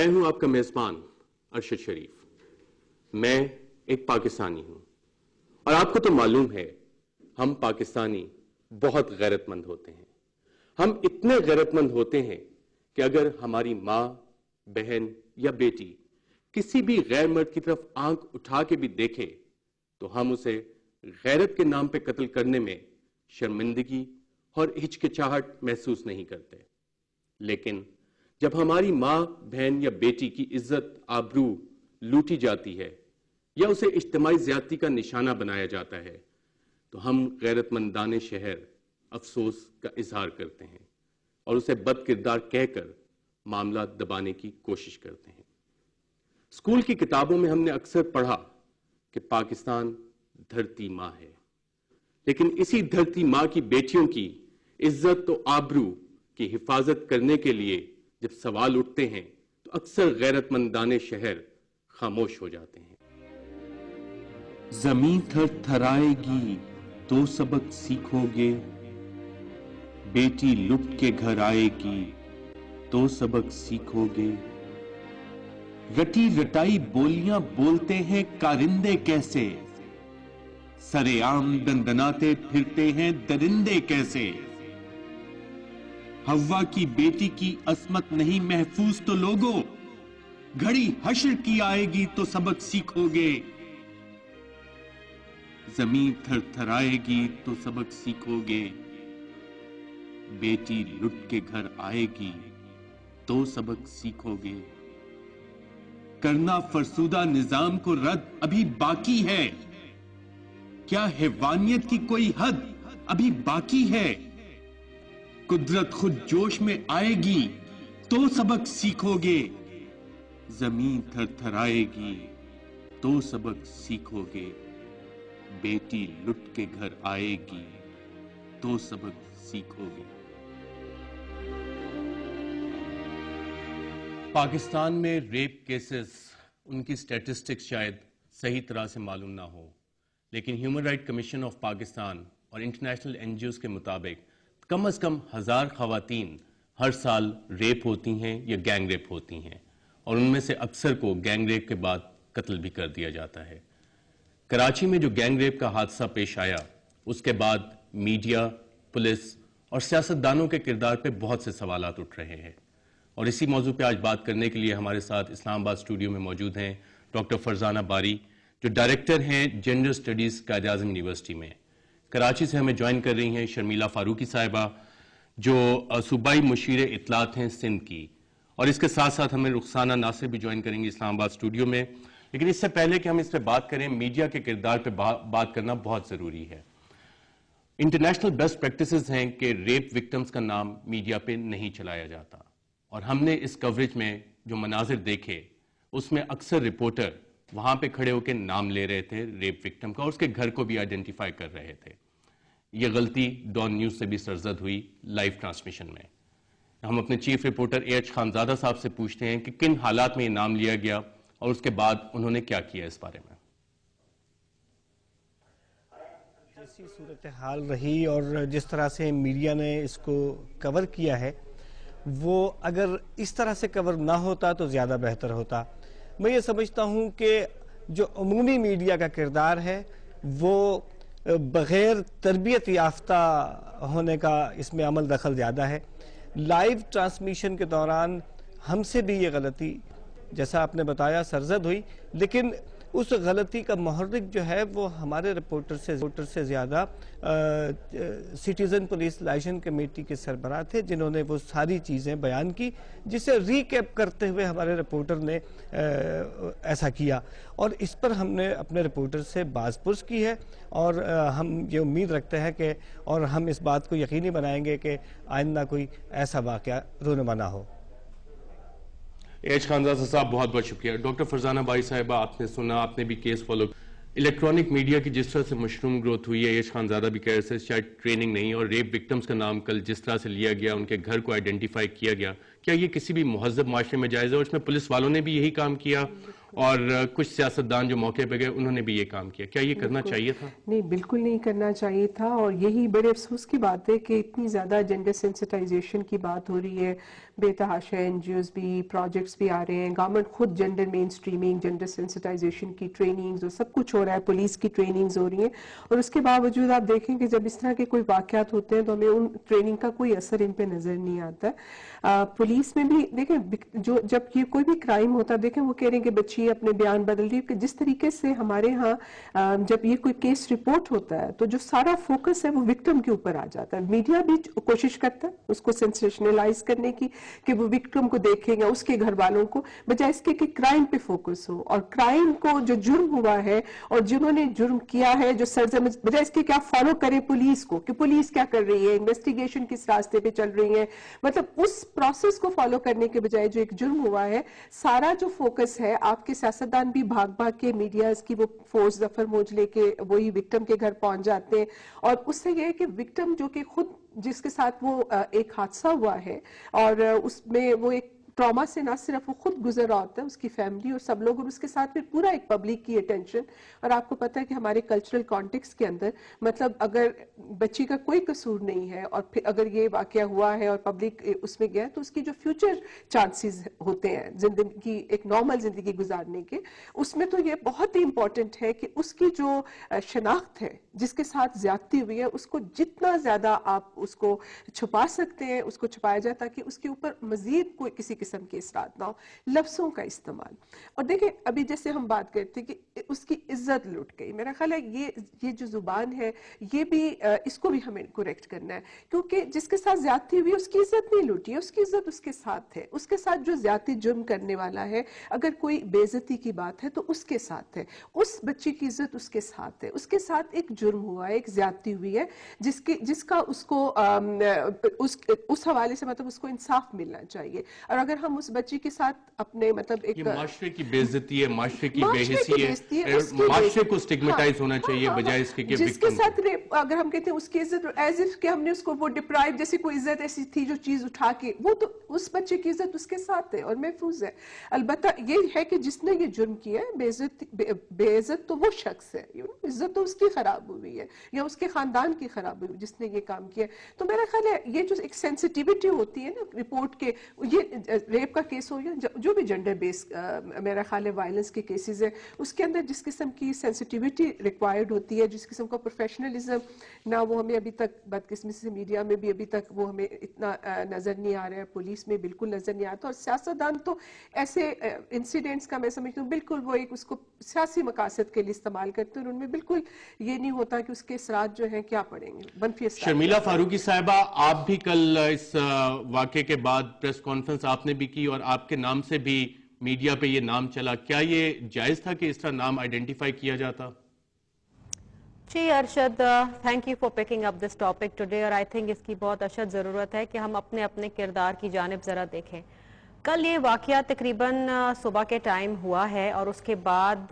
میں ہوں آپ کا میزبان ارشد شریف. میں ایک پاکستانی ہوں اور آپ کو تو معلوم ہے ہم پاکستانی بہت غیرت مند ہوتے ہیں. ہم اتنے غیرت مند ہوتے ہیں کہ اگر ہماری ماں، بہن یا بیٹی کسی بھی غیر مرد کی طرف آنکھ اٹھا کے بھی دیکھے تو ہم اسے غیرت کے نام پہ قتل کرنے میں شرمندگی اور ہچکچاہٹ محسوس نہیں کرتے. لیکن جب ہماری ماں، بہن یا بیٹی کی عزت، آبرو لوٹی جاتی ہے یا اسے اجتماعی زیادتی کا نشانہ بنایا جاتا ہے تو ہم غیرت مندان شہر افسوس کا اظہار کرتے ہیں اور اسے بد کردار کہہ کر معاملہ دبانے کی کوشش کرتے ہیں. اسکول کی کتابوں میں ہم نے اکثر پڑھا کہ پاکستان دھرتی ماں ہے، لیکن اسی دھرتی ماں کی بیٹیوں کی عزت و آبرو کی حفاظت کرنے کے لیے جب سوال اٹھتے ہیں تو اکثر غیرت مندان شہر خاموش ہو جاتے ہیں. زمین تھر تھرائے گی تو سبق سیکھو گے، بیٹی لٹ کے گھر آئے گی تو سبق سیکھو گے. رٹی رٹائی بولیاں بولتے ہیں کارندے کیسے، سرے عام دندناتے پھرتے ہیں درندے کیسے. حوا کی بیٹی کی عصمت نہیں محفوظ تو لوگوں، گھڑی حشر کی آئے گی تو سبق سیکھو گے. زمین تھر تھرائے گی تو سبق سیکھو گے، بیٹی لٹ کے گھر آئے گی تو سبق سیکھو گے. کرنا فرسودہ نظام کو رد ابھی باقی ہے، کیا حیوانیت کی کوئی حد ابھی باقی ہے. قدرت خود جوش میں آئے گی تو سبق سیکھو گے، زمین تھر تھرائے گی تو سبق سیکھو گے. بیٹی لٹ کے گھر آئے گی تو سبق سیکھو گے. پاکستان میں ریپ کیسز، ان کی سٹیٹسٹکس شاید صحیح طرح سے معلوم نہ ہو، لیکن human right commission of Pakistan اور انٹرنیشنل این جی اوز کے مطابق کم از کم 1000 خواتین ہر سال ریپ ہوتی ہیں یا گینگ ریپ ہوتی ہیں، اور ان میں سے اکثر کو گینگ ریپ کے بعد قتل بھی کر دیا جاتا ہے. کراچی میں جو گینگ ریپ کا حادثہ پیش آیا اس کے بعد میڈیا، پولیس اور سیاستدانوں کے کردار پہ بہت سے سوالات اٹھ رہے ہیں، اور اسی موضوع پہ آج بات کرنے کے لیے ہمارے ساتھ اسلام آباد اسٹوڈیو میں موجود ہیں ڈاکٹر فرزانہ باری، جو ڈائریکٹر ہیں gender studies Quaid Azam university میں. کراچی سے ہمیں جوائن کر رہی ہیں شرمیلا فاروقی صاحبہ، جو صوبائی مشیر اطلاعات ہیں سندھ کی، اور اس کے ساتھ ساتھ ہمیں رخسانہ ناصر بھی جوائن کریں گے اسلام آباد اسٹوڈیو میں. لیکن اس سے پہلے کہ ہم اس پہ بات کریں، میڈیا کے کردار پہ بات کرنا بہت ضروری ہے. انٹرنیشنل بیسٹ پریکٹسز ہیں کہ ریپ وکٹمز کا نام میڈیا پہ نہیں چلایا جاتا، اور ہم نے اس کوریج میں جو مناظر دیکھے اس میں اکثر رپورٹر وہاں پہ کھڑے ہو کے نام لے رہے تھے ریپ وکٹم کا اور اس کے گھر کو بھی آئیڈینٹیفائی کر رہے تھے. یہ غلطی ڈان نیوز سے بھی سرزد ہوئی لائیو ٹرانسمیشن میں. ہم اپنے chief reporter A H Khanzada صاحب سے پوچھتے ہیں کہ کن حالات میں یہ نام لیا گیا اور اس کے بعد انہوں نے کیا کیا اس بارے میں. جیسی صورتحال رہی اور جس طرح سے میڈیا نے اس کو کور کیا ہے، وہ اگر اس طرح سے کور نہ ہوتا تو زیادہ بہتر ہوتا. میں یہ سمجھتا ہوں کہ جو عمومی میڈیا کا کردار ہے وہ بغیر تربیت یافتہ ہونے کا اس میں عمل دخل زیادہ ہے. لائیو ٹرانسمیشن کے دوران ہم سے بھی یہ غلطی جیسا آپ نے بتایا سرزد ہوئی، لیکن اس غلطی کا محرک جو ہے وہ ہمارے رپورٹر سے زیادہ سٹیزن پولیس لائجن کمیٹی کے سربراہ تھے، جنہوں نے وہ ساری چیزیں بیان کی، جسے ریکیپ کرتے ہوئے ہمارے رپورٹر نے ایسا کیا، اور اس پر ہم نے اپنے رپورٹر سے باز پرس کی ہے، اور ہم یہ امید رکھتے ہیں کہ اور ہم اس بات کو یقینی بنائیں گے کہ آئندہ کوئی ایسا واقعہ رونما نہ ہو. ایچ خانزادہ صاحب بہت بہت شکریہ. ڈاکٹر فرزانہ باری صاحبہ، آپ نے سنا، آپ نے بھی کیس فالو. الیکٹرانک میڈیا کی جس طرح سے مشروم گروتھ ہوئی ہے، ایچ خانزادہ بھی کہہ رہے تھے شاید ٹریننگ نہیں، اور ریپ وکٹمز کا نام کل جس طرح سے لیا گیا، ان کے گھر کو آئیڈینٹیفائی کیا گیا، کیا یہ کسی بھی مہذب معاشرے میں جائز ہے؟ اور اس میں پولیس والوں نے بھی یہی کام کیا اور کچھ سیاستدان جو موقع پہ گئے انہوں نے بھی یہ کام کیا، کیا یہ کرنا چاہیے تھا؟ نہیں، بالکل نہیں کرنا چاہیے تھا، اور یہی بڑے افسوس کی بات ہے کہ اتنی زیادہ جنڈر سینسٹائزیشن کی بات ہو رہی ہے، बेतहाशा एनजीओज भी, प्रोजेक्ट्स भी आ रहे हैं, गवर्नमेंट खुद gender mainstreaming, gender sensitisation की ट्रेनिंग्स और सब कुछ हो रहा है, पुलिस की ट्रेनिंग्स हो रही हैं, और उसके बावजूद आप देखें कि जब इस तरह के कोई वाकयात होते हैं तो हमें उन ट्रेनिंग का कोई असर इन पे नजर नहीं आता। पुलिस में भी देखें, जो जब ये कोई भी क्राइम होता है, देखें वो कह रहे हैं कि बच्ची अपने बयान बदल रही है, कि जिस तरीके से हमारे यहाँ जब ये कोई केस रिपोर्ट होता है तो जो सारा फोकस है वो विक्टिम के ऊपर आ जाता है। मीडिया भी कोशिश करता है उसको सेंसेशनलाइज करने की, कि वो विक्टिम को देखेगा, उसके घर वालों को, बजाय इसके कि क्राइम पे फोकस हो, और क्राइम को जो जुर्म हुआ है और जिन्होंने जुर्म किया है, जो सरजम, बजाय इसके क्या फॉलो करे पुलिस को, कि पुलिस क्या कर रही है, इन्वेस्टिगेशन किस रास्ते पे चल रही है, मतलब उस प्रोसेस को फॉलो करने के बजाय जो एक जुर्म हुआ है, सारा जो फोकस है, आपके सियासतदान भी भाग भाग के मीडिया की वो फोर्स जफर मोज लेके वही विक्टिम के घर पहुंच जाते हैं, और उससे ये है कि विक्टिम जो कि खुद जिसके साथ वो एक हादसा हुआ है और उसमें वो एक ट्रॉमा से ना सिर्फ वो खुद गुजर रहा होता है, उसकी फैमिली और सब लोग, और उसके साथ फिर पूरा एक पब्लिक की अटेंशन। और आपको पता है कि हमारे कल्चरल कॉन्टेक्स्ट के अंदर, मतलब अगर बच्ची का कोई कसूर नहीं है और फिर अगर ये वाकया हुआ है और पब्लिक उसमें गया, तो उसकी जो फ्यूचर चांसेस होते हैं जिंदगी, एक नॉर्मल जिंदगी गुजारने के, उसमें तो ये बहुत ही इंपॉर्टेंट है कि उसकी जो शनाख्त है, जिसके साथ ज्यादती हुई है, उसको जितना ज्यादा आप उसको छुपा सकते हैं उसको छुपाया जाए, ताकि उसके ऊपर मजीद कोई किसी किस्म के इसरात ना हो। लफ्जों का इस्तेमाल, और देखिए अभी जैसे हम बात करते हैं कि उसकी इज्जत लुट गई, मेरा ख्याल है ये जो जुबान है, ये भी इसको भी हमें करेक्ट करना है, क्योंकि जिसके साथ ज्यादती हुई उसकी इज्जत नहीं लुटी है, उसकी इज्जत उसके साथ है, उसके साथ जो ज्यादती जुर्म करने वाला है, अगर कोई बेइज्जती की बात है तो उसके साथ है, उस बच्ची की इज्जत उसके साथ है, उसके साथ एक जुर्म हुआ है, एक ज्यादती हुई है, जिसका उसको उस हवाले से मतलब उसको इंसाफ मिलना चाहिए। और अगर हम उस बच्ची के साथ अपने मतलब एक माशरे की बेइज्जती है, माशरे की बेहिसी है, माशरे को स्टिग्मेटाइज होना चाहिए बजाय इसके कि जिसके साथ अगर हम कहते हैं उसकी इज्जत एज इफ कि हमने उसको वो डिप्राइव, जैसे कोई इज्जत ऐसी थी जो चीज उठा के, वो तो उस बच्चे की इज्जत उसके साथ है और महफूज है। अलबत्ता ये है कि जिसने ये जुर्म किया है, बेइज्जत तो वो शख्स है, इज्जत तो उसकी खराब हुई है या उसके खानदान की खराब हुई जिसने ये काम किया। तो मेरा ख्याल है ये जो एक सेंसिटिविटी होती है ना रिपोर्ट के, ये रेप का केस हो या जो भी जेंडर बेस्ड मेरा ख्याल है वायलेंस के केसेस है, उसके अंदर जिस किस्म की सेंसिटिविटी रिक्वायर्ड होती है, जिस किस्म का प्रोफेशनलिज्म ना, वो हमें अभी तक बदकिस्मती से मीडिया में भी अभी तक वो हमें इतना नजर नहीं आ रहा है, पुलिस में बिल्कुल नजर नहीं आता। और सियासतदान तो ऐसे इंसिडेंट्स का मैं समझती हूँ बिल्कुल वो एक उसको सियासी मकासद के लिए इस्तेमाल करते हैं, और उनमें बिल्कुल ये नहीं होता कि उसके असरात जो हैं क्या पड़ेंगे, बनफी असरात। शर्मिला फारूकी साहिबा, आप भी कल इस वाक़े के बाद प्रेस कॉन्फ्रेंस आपने भी की और आपके नाम से भी मीडिया पे ये नाम चला, क्या ये जायज था कि इस तरह नाम आइडेंटिफाई किया जाता? जी Arshad, thank you for picking up this topic today, और आई थिंक इसकी बहुत अशद ज़रूरत है कि हम अपने अपने किरदार की जानिब ज़रा देखें। कल ये वाक़या तकरीबन सुबह के टाइम हुआ है, और उसके बाद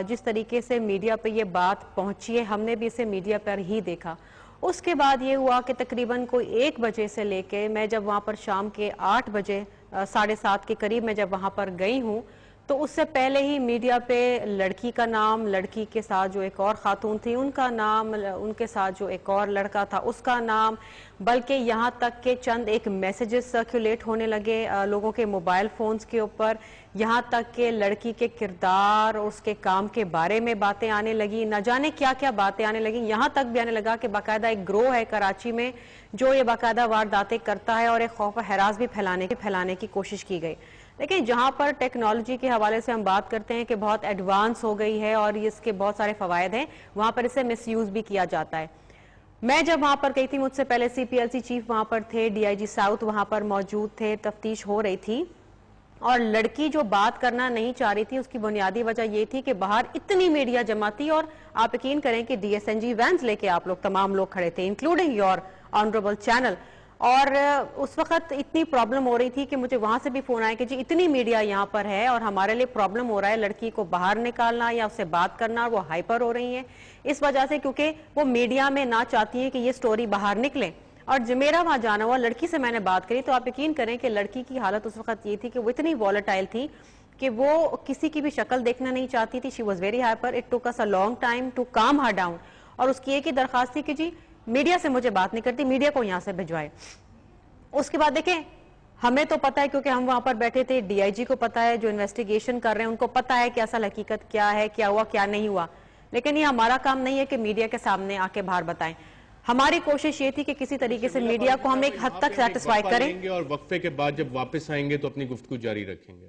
जिस तरीके से मीडिया पे ये बात पहुंची है, हमने भी इसे मीडिया पर ही देखा। उसके बाद ये हुआ कि तकरीबन कोई 1 बजे से लेके मैं जब वहाँ पर शाम के 8 बजे 7:30 के करीब मैं जब वहाँ पर गई हूँ, तो उससे पहले ही मीडिया पे लड़की का नाम, लड़की के साथ जो एक और खातून थी उनका नाम, उनके साथ जो एक और लड़का था उसका नाम, बल्कि यहाँ तक के चंद एक मैसेजेस सर्कुलेट होने लगे लोगों के मोबाइल फोन्स के ऊपर, यहाँ तक के लड़की के किरदार और उसके काम के बारे में बातें आने लगी, न जाने क्या क्या बातें आने लगी। यहाँ तक भी आने लगा कि बाकायदा एक ग्रोह है कराची में जो ये बाकायदा वारदातें करता है, और एक खौफ हरास भी फैलाने की कोशिश की गई। लेकिन जहाँ पर टेक्नोलॉजी के हवाले से हम बात करते हैं कि बहुत एडवांस हो गई है और इसके बहुत सारे फवायद हैं, वहाँ पर इसे मिसयूज भी किया जाता है। मैं जब वहाँ पर गई थी, मुझसे पहले CPLC चीफ वहाँ पर थे, DIG साउथ वहाँ पर मौजूद थे, तफ्तीश हो रही थी, और लड़की जो बात करना नहीं चाह रही थी उसकी बुनियादी वजह ये थी कि बाहर इतनी मीडिया जमा थी, और आप यकीन करें कि DSNG वैन्स लेके आप लोग तमाम लोग खड़े थे, इंक्लूडिंग योर ऑनरेबल चैनल। और उस वक्त इतनी प्रॉब्लम हो रही थी कि मुझे वहां से भी फोन आया कि जी इतनी मीडिया यहाँ पर है और हमारे लिए प्रॉब्लम हो रहा है लड़की को बाहर निकालना या उससे बात करना, और वो हाइपर हो रही हैं इस वजह से, क्योंकि वो मीडिया में ना चाहती हैं कि ये स्टोरी बाहर निकले। और जो मेरा वहां जाना हुआ, लड़की से मैंने बात करी तो आप यकीन करें कि लड़की की हालत उस वक्त ये थी कि वो इतनी वॉलेटाइल थी कि वो किसी की भी शक्ल देखना नहीं चाहती थी। She was very hyper, it took us a long time to calm her down, और उसकी एक ही दरखास्त थी कि जी मीडिया से मुझे बात नहीं करती, मीडिया को यहाँ से भिजवाए। उसके बाद देखें ہمیں تو پتا ہے کیونکہ ہم وہاں پر بیٹھے تھے, ڈی آئی جی کو پتا ہے, جو انویسٹیگیشن کر رہے ہیں ان کو پتا ہے کہ اصل حقیقت کیا ہے, کیا ہوا کیا نہیں ہوا, لیکن یہ ہمارا کام نہیں ہے کہ میڈیا کے سامنے آ کے باہر بتائیں. ہماری کوشش یہ تھی کہ کسی طریقے سے میڈیا کو ہم ایک حد تک سیٹسفائی کریں, اور وقفے کے بعد جب واپس آئیں گے تو اپنی گفتگو جاری رکھیں گے.